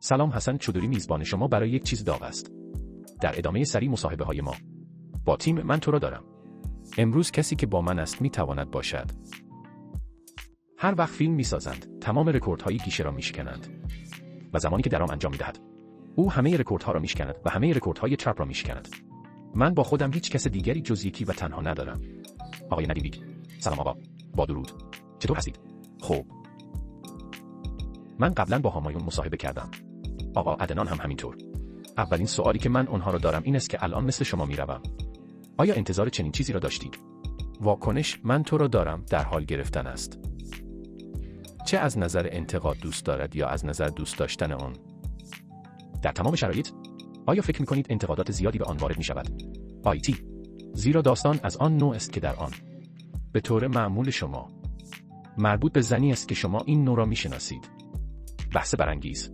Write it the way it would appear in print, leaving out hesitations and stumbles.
سلام، حسن چودری میزبان شما برای یک چیز داغ است. در ادامه سری مصاحبه های ما با تیم من تو را دارم. امروز کسی که با من است میتواند باشد. هر وقت فیلم میسازند، تمام رکوردهای گیشه را میشکنند. و زمانی که درام انجام میدهد، او همه رکوردها را میشکند و همه رکوردهای چرپ را میشکند. من با خودم هیچ کس دیگری جز یکی و تنها ندارم. آقای ندیم بیگ. سلام آقا. با درود. چطور هستید؟ خوب. من قبلا با همایون مصاحبه کردم. آقا عدنان هم همینطور. اولین سوالی که من اونها را دارم این است که الان مثل شما میروم. آیا انتظار چنین چیزی را داشتید؟ واکنش من تو را دارم در حال گرفتن است. چه از نظر انتقاد دوست دارد یا از نظر دوست داشتن آن؟ در تمام شرایط؟ آیا فکر می‌کنید انتقادات زیادی به آن وارد می‌شود؟ آیتی. زیرا داستان از آن نوع است که در آن به طور معمول شما مربوط به زنی است که شما این نوع را می‌شناسید. بحث برانگیز.